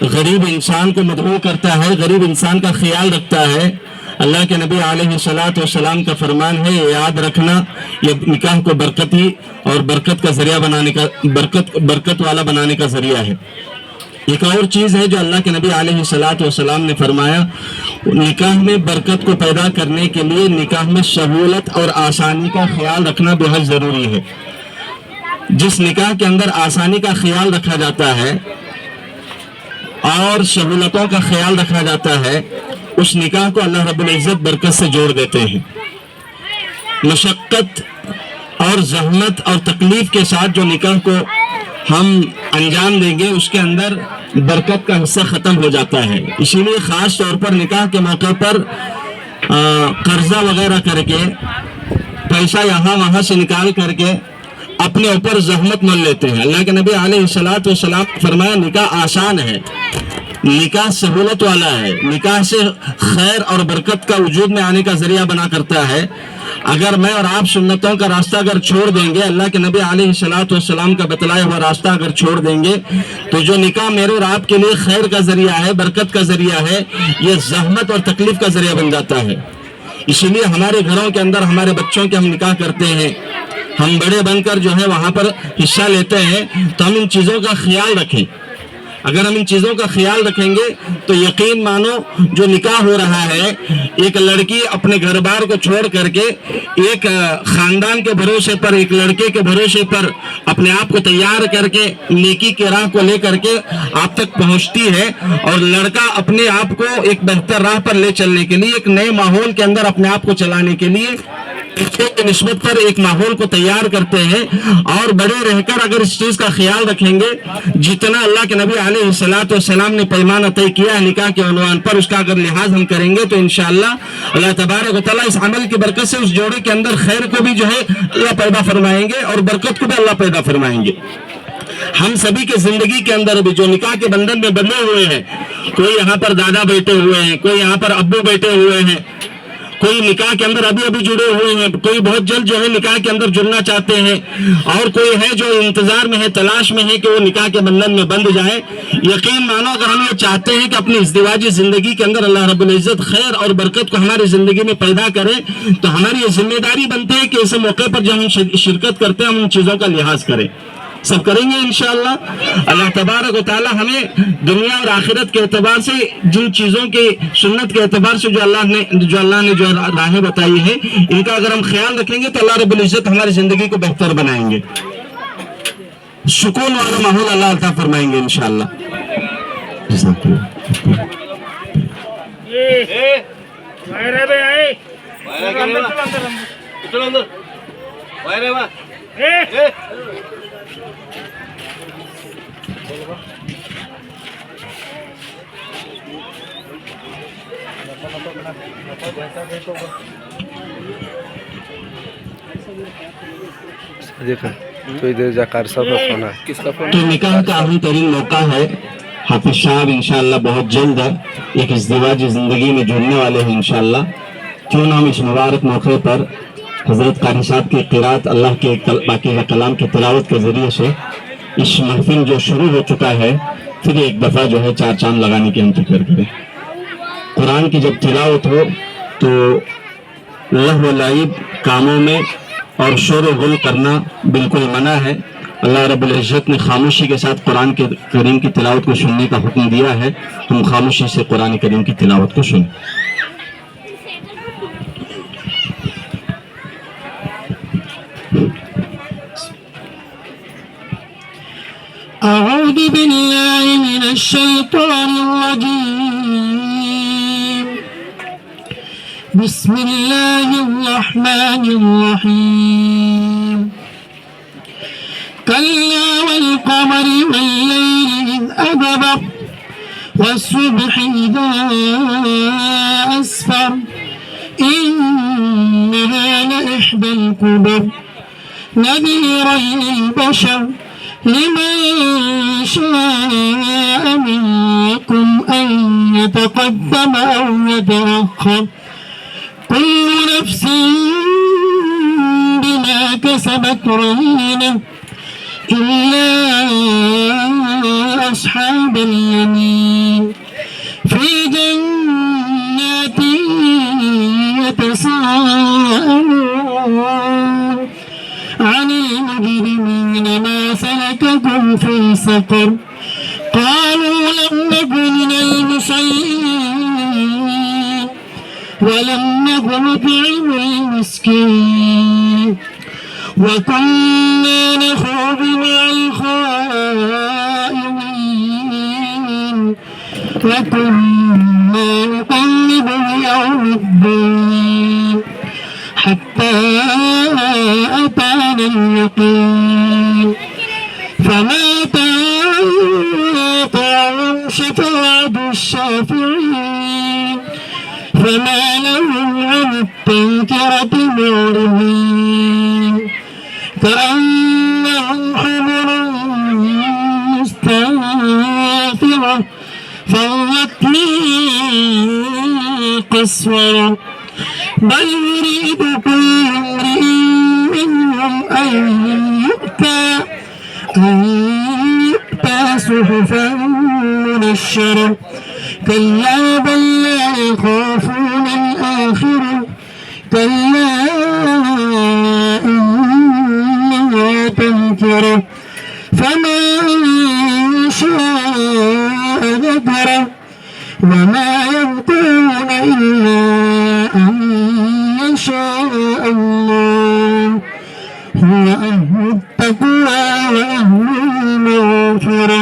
غریب انسان کو مدعو کرتا ہے، غریب انسان کا خیال رکھتا ہے، اللہ کے نبی علیہ السلام کا فرمان ہے، یہ یاد رکھنا، یہ نکاح کو برکتی اور برکت کا ذریعہ بنانے کا، برکت والا بنانے کا ذریعہ ہے۔ ایک اور چیز ہے جو اللہ کے نبی علیہ السلام نے فرمایا، نکاح میں برکت کو پیدا کرنے کے لیے نکاح میں سہولت اور آسانی کا خیال رکھنا بہت ضروری ہے۔ جس نکاح کے اندر آسانی کا خیال رکھا جاتا ہے اور سہولتوں کا خیال رکھا جاتا ہے، اس نکاح کو اللہ رب العزت برکت سے جوڑ دیتے ہیں۔ مشقت اور زحمت اور تکلیف کے ساتھ جو نکاح کو ہم انجام دیں گے، اس کے اندر برکت کا حصہ ختم ہو جاتا ہے۔ اسی لیے خاص طور پر نکاح کے موقع پر قرضہ وغیرہ کر کے، پیسہ یہاں وہاں سے نکال کر کے اپنے اوپر زحمت مل لیتے ہیں۔ اللہ کے نبی علیہ السلام نے فرمایا، نکاح آسان ہے، نکاح سہولت والا ہے، نکاح سے خیر اور برکت کا وجود میں آنے کا ذریعہ بنا کرتا ہے۔ اگر میں اور آپ سنتوں کا راستہ اگر چھوڑ دیں گے، اللہ کے نبی علیہ السلام کا بتلایا ہوا راستہ اگر چھوڑ دیں گے، تو جو نکاح میرے اور آپ کے لیے خیر کا ذریعہ ہے، برکت کا ذریعہ ہے، یہ زحمت اور تکلیف کا ذریعہ بن جاتا ہے۔ اسی لیے ہمارے گھروں کے اندر ہمارے بچوں کے ہم نکاح کرتے ہیں، ہم بڑے بن کر جو ہے وہاں پر حصہ لیتے ہیں، تو ہم ان چیزوں کا خیال رکھیں۔ اگر ہم ان چیزوں کا خیال رکھیں گے تو یقین مانو، جو نکاح ہو رہا ہے، ایک لڑکی اپنے گھر بار کو چھوڑ کر کے ایک خاندان کے بھروسے پر، ایک لڑکے کے بھروسے پر اپنے آپ کو تیار کر کے نیکی کے راہ کو لے کر کے آپ تک پہنچتی ہے، اور لڑکا اپنے آپ کو ایک بہتر راہ پر لے چلنے کے لیے، ایک نئے ماحول کے اندر اپنے آپ کو چلانے کے لیے کی نسبت پر ایک ماحول کو تیار کرتے ہیں۔ اور بڑے رہ کر اگر اس چیز کا خیال رکھیں گے، جتنا اللہ کے نبی علیہ السلام نے پیمانہ طے کیا ہے نکاح کے عنوان پر، اس کا اگر لحاظ ہم کریں گے تو انشاءاللہ اللہ تبارک و تعالیٰ اس عمل کی برکت سے اس جوڑے کے اندر خیر کو بھی جو ہے اللہ پیدا فرمائیں گے، اور برکت کو بھی اللہ پیدا فرمائیں گے۔ ہم سبھی کے زندگی کے اندر بھی جو نکاح کے بندھن میں بندھے ہوئے ہیں، کوئی یہاں پر دادا بیٹھے ہوئے ہیں، کوئی یہاں پر ابو بیٹھے ہوئے ہیں، کوئی نکاح کے اندر ابھی جڑے ہوئے ہیں، کوئی بہت جلد جو ہے نکاح کے اندر جڑنا چاہتے ہیں، اور کوئی ہے جو انتظار میں ہے، تلاش میں ہے کہ وہ نکاح کے بندھن میں بندھ جائے۔ یقین مانو، اگر ہم یہ چاہتے ہیں کہ اپنی ازدواجی زندگی کے اندر اللہ رب العزت خیر اور برکت کو ہماری زندگی میں پیدا کرے، تو ہماری یہ ذمہ داری بنتی ہے کہ اس موقع پر جب ہم شرکت کرتے ہیں، ہم ان چیزوں کا لحاظ کریں۔ سب کریں گے انشاءاللہ۔ اللہ تبارک و تعالی ہمیں دنیا اور آخرت کے اعتبار سے جن چیزوں کی سنت کے اعتبار سے جو اللہ نے جو راہیں بتائی ہے، ان کا اگر ہم خیال رکھیں گے تو اللہ رب العزت ہماری زندگی کو بہتر بنائیں گے، سکون والا ماحول اللہ عطا فرمائیں گے انشاءاللہ۔ تو ادھر جا کر سب فون ہے، کس کا فون؟ تو نکاح کا اہم ترین موقع ہے۔ حافظ صاحب انشاءاللہ بہت جلد ایک ازدواجی زندگی میں جڑنے والے ہیں انشاءاللہ۔ کیوں نہ ہم اس مبارک موقع پر حضرت قاری صاحب کی قرات، اللہ کے باقی کلام کی تلاوت کے ذریعے سے اس محفل جو شروع ہو چکا ہے، پھر ایک دفعہ جو ہے چار چاند لگانے کی ہم فکر کریں۔ قرآن کی جب تلاوت ہو تو لہو و لعب کاموں میں اور شور و غل کرنا بالکل منع ہے۔ اللہ رب العزت نے خاموشی کے ساتھ قرآن کریم کی تلاوت کو سننے کا حکم دیا ہے، ہم خاموشی سے قرآن کریم کی تلاوت کو سنیں۔ أعوذ بالله من الشيطان الرجيم بسم الله الرحمن الرحيم كلا والقمر والليل إذ أدبر والصبح إذا أسفر إنها لإحدى الكبر نذيرا للبشر لمن شاء منكم أن يتقدم أو يتأخر كل نفس بما كسبت رهينة إلا أصحاب اليمين في جنات يتساءلون عن المجرمين ما سلككم في سقر قالوا لم نك من المصلين ولم نك نطعم المسكين وكنا نخوض مع الخائضين وكنا نقلب يوم الدين حتى أتانا اليقين فما تنفعهم شفاعة الشافعين فما لهم عن التذكرة معرضين كأنهم حمر مستنفرة فرت من قسورة بل يريد كل امرئ منهم أن يؤتى صحفا منشرة كلا بل لا يخافون الآخرة كلا إنها تذكرة فمن شاء ذكره وما يذكرون إلا أن يشاء الله هو أهل التقوى وأهل المغفرة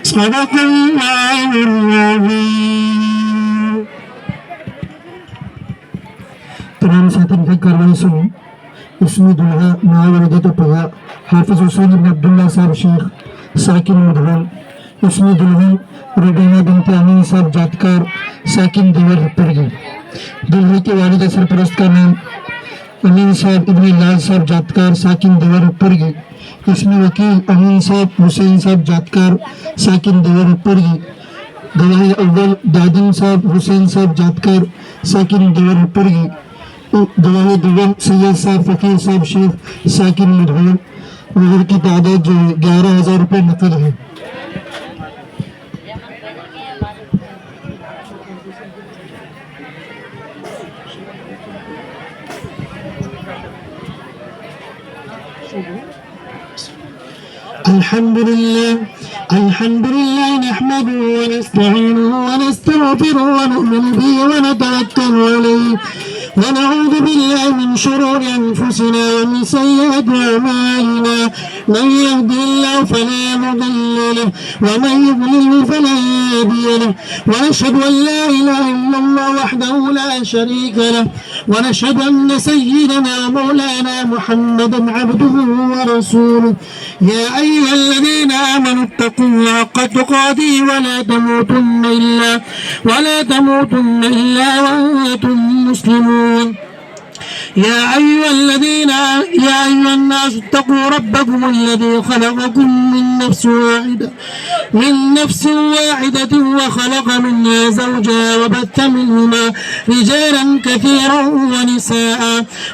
صدق الله العظيم. تمام ساتن کی کاروائی سنو. اسمی دلہا معاوردت پگا حافظ حسین بن عبداللہ صاحب شیخ ساکن مدھون. اسمی دلہن روبینہ بنت امین صاحب جاتکار ساکن دیور پرگی. دلہے کے والدہ سرپرست کا نام امین صاحب ابن لال صاحب جاتکار ساکن دیور پرگی. اسمی وکیل امین صاحب حسین صاحب جاتکار ساکن دیور پرگی. گواہ اول دادن صاحب حسین صاحب جاتکار ساکن دیور پرگی. گواہ دوم سید صاحب فقیر صاحب شیخ ساکن مدھون. مہر کی تعداد جو 11,000 روپے نقد ہے. الحمد لله نحمده ونستعينه ونستغفره ونؤمن به ونتوكل عليه ونعوذ بالله من شرور أنفسنا ومن سيئات أعمالنا من يهده الله فلا مضل له ومن يضلل فلا هادي له ونشهد أن لا إله إلا الله وحده لا شريك له ونشهد أن سيدنا مولانا محمدا عبده ورسوله. يا أيها الذين آمنوا اتقوا الله حق تقاته ولا تموتن إلا وأنتم مسلمون. يا أيها الناس اتقوا ربكم الذي خلقكم من نفس واحدة وخلق منها زوجها وبث منهما رجالا كثيرا ونساء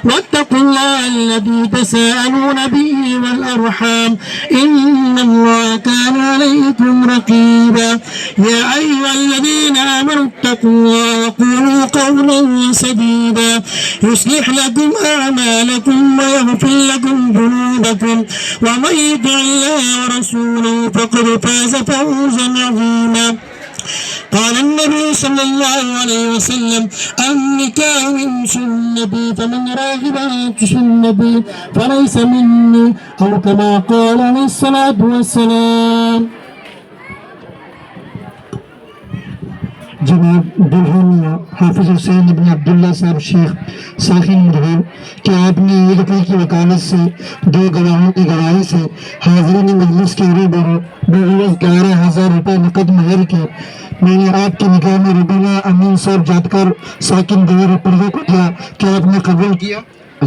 واتقوا الله الذي تساءلون به والأرحام إن الله كان عليكم رقيبا. يا أيها الذين آمنوا اتقوا الله وقولوا قولا سديدا يصلح لكم أعمالكم ويغفر لكم ذنوبكم ومن يطع الله ورسوله فقد فاز فوزا عظيما. قال النبي صلى الله عليه وسلم النكاح من سنتي فمن راغب عن سنتي فليس مني أو كما قال عليه الصلاة والسلام. جناب دلہن حافظ حسین ابن عبداللہ صاحب شیخ ساکن مدھون، کہ آپ نے یہ لکڑی کی وکالت سے 2 گواہوں کی گواہی سے حاضرین مجلس کے روبرو بغرض 11,000 روپے نقد مہر کے میں نے آپ کے نکاح میں روبینہ امین صاحب جاتکار ساکن دیور پرگی کو دیا. کیا آپ نے قبول کیا؟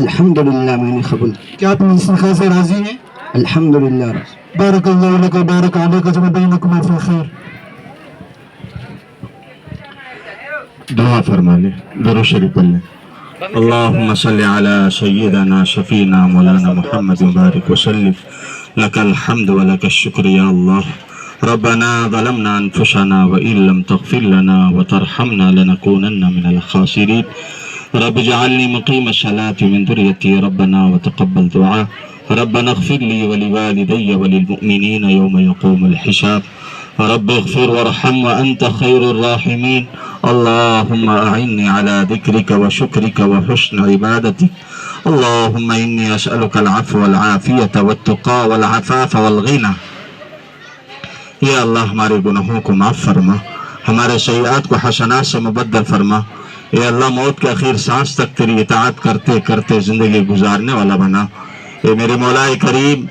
الحمدللہ میں نے قبول کیا. کیا آپ اس نکاح سے راضی ہیں؟ الحمدللہ. بارک اللہ لک و بارک علیک جمع بینکم فی خیر. دعا فرما لے، درود شریف پڑھ لے. اللهم صل على سيدنا شفينا مولانا محمد وبارك وسلم لك الحمد ولك الشكر يا الله. ربنا ظلمنا أنفسنا وإن لم تغفر لنا وترحمنا لنكونن من الخاسرين. رب اجعلني مقيم الصلاة من ذريتي ربنا وتقبل دعاء. ربنا اغفر لي ولوالدي وللمؤمنين يوم يقوم الحساب. رب اغفر وارحم وأنت خير الراحمين. اللهم أعني على ذكرك وشكرك وحسن عبادتك. اللهم إني أسألك العفو والعافية والتقى والعفاف والغنى. یا اللہ ہمارے گناہوں کو معاف فرما، ہمارے سیئات کو حسنات سے مبدل فرما. اے اللہ موت کے آخر سانس تک تیری اطاعت کرتے کرتے زندگی گزارنے والا بنا. اے میرے مولا کریم،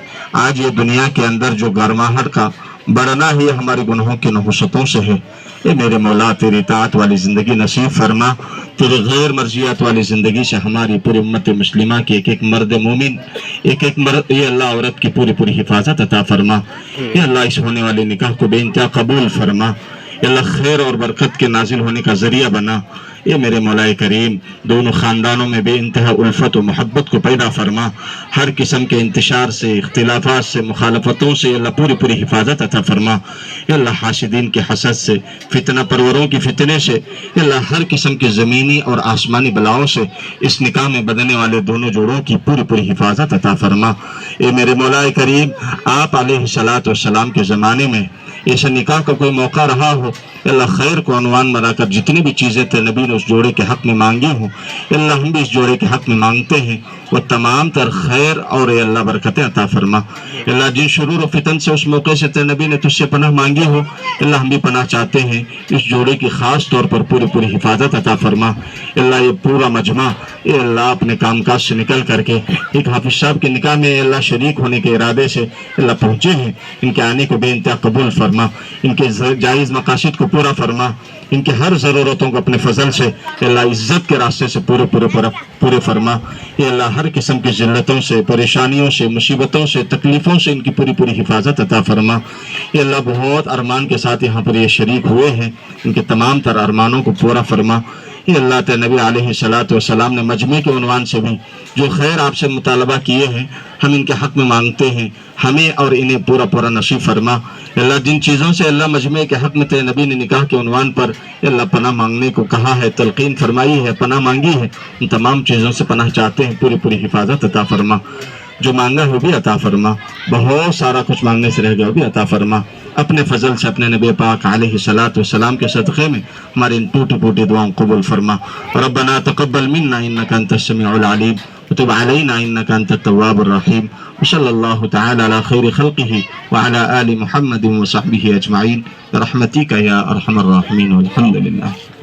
آج یہ دنیا کے اندر جو گرماہٹ کا بڑھنا ہی ہمارے گناہوں کی نحوستوں سے ہے. اے میرے مولا تیری اطاعت والی زندگی نصیب فرما. تیرے غیر مرضیات والی زندگی سے ہماری پوری امت مسلمہ کی ایک ایک مرد مومن، ایک ایک مرد اے اللہ عورت کی پوری پوری حفاظت عطا فرما. اے اللہ اس ہونے والے نکاح کو بے انتہا قبول فرما. اے اللہ خیر اور برکت کے نازل ہونے کا ذریعہ بنا. اے میرے مولا کریم، دونوں خاندانوں میں بے انتہا الفت و محبت کو پیدا فرما. ہر قسم کے انتشار سے، اختلافات سے، مخالفتوں سے اللہ پوری پوری حفاظت عطا فرما. اے اللہ حاسدین کے حسد سے، فتنہ پروروں کی فتنے سے، اے اللہ ہر قسم کے زمینی اور آسمانی بلاؤں سے اس نکاح میں بدلنے والے دونوں جوڑوں کی پوری پوری حفاظت عطا فرما. اے میرے مولا کریم، آپ علیہ الصلوۃ والسلام کے زمانے میں ایسا نکاح کا کوئی موقع رہا ہو، اللہ خیر کو عنوان بنا کر جتنی بھی چیزیں تھے نبی نے اس جوڑے کے حق میں مانگی ہوں، اللہ ہم بھی اس جوڑے کے حق میں مانگتے ہیں. وہ تمام تر خیر اور اے اللہ برکتیں عطا فرما. اللہ جن شرور و فتن سے اس موقع سے تیرے نبی نے تجھ سے پناہ مانگی ہو، اللہ ہم بھی پناہ چاہتے ہیں. اس جوڑے کی خاص طور پر پوری پوری حفاظت عطا فرما. اللہ یہ پورا مجمع اے اللہ اپنے کام کاج سے نکل کر کے ایک حافظ صاحب کے نکاح میں اے اللہ شریک ہونے کے ارادے سے اللہ پہنچے ہیں، ان کے آنے کو بے انتہا قبول فرما. ان کے جائز مقاصد کو پورا فرما. ان کے ہر ضرورتوں کو اپنے فضل سے اللہ عزت کے راستے سے پورے فرما. اے اللہ ہر قسم کی ذلتوں سے، پریشانیوں سے، مصیبتوں سے، تکلیفوں سے ان کی پوری پوری حفاظت عطا فرما. اے اللہ بہت ارمان کے ساتھ یہاں پر یہ شریک ہوئے ہیں، ان کے تمام تر ارمانوں کو پورا فرما. اے اللہ تیرے نبی علیہ الصلوۃ والسلام نے مجمع کے عنوان سے بھی جو خیر آپ سے مطالبہ کیے ہیں ہم ان کے حق میں مانگتے ہیں، ہمیں اور انہیں پورا پورا نصیب فرما. اللہ جن چیزوں سے اللہ مجمع کے حق میں تیرے نبی نے نکاح کے عنوان پر اللہ پناہ مانگنے کو کہا ہے، تلقین فرمائی ہے، پناہ مانگی ہے، ان تمام چیزوں سے پناہ چاہتے ہیں. پوری پوری حفاظت عطا فرما. جو مانگا وہ بھی عطا فرما. بہت سارا کچھ مانگنے سے رہ گیا وہ بھی عطا فرما. اپنے فضل سے اپنے نبی پاک علیہ الصلوۃ والسلام کے صدقے میں ہماری ان ٹوٹی پوٹی دعاؤں قبول فرما. ربنا تقبل منا انك انت السميع العليم وتب علينا انك انت التواب الرحيم. وصلى الله تعالى على خير خلقه وعلى آل محمد وصحبه اجمعين برحمتك يا ارحم الراحمين والحمد لله.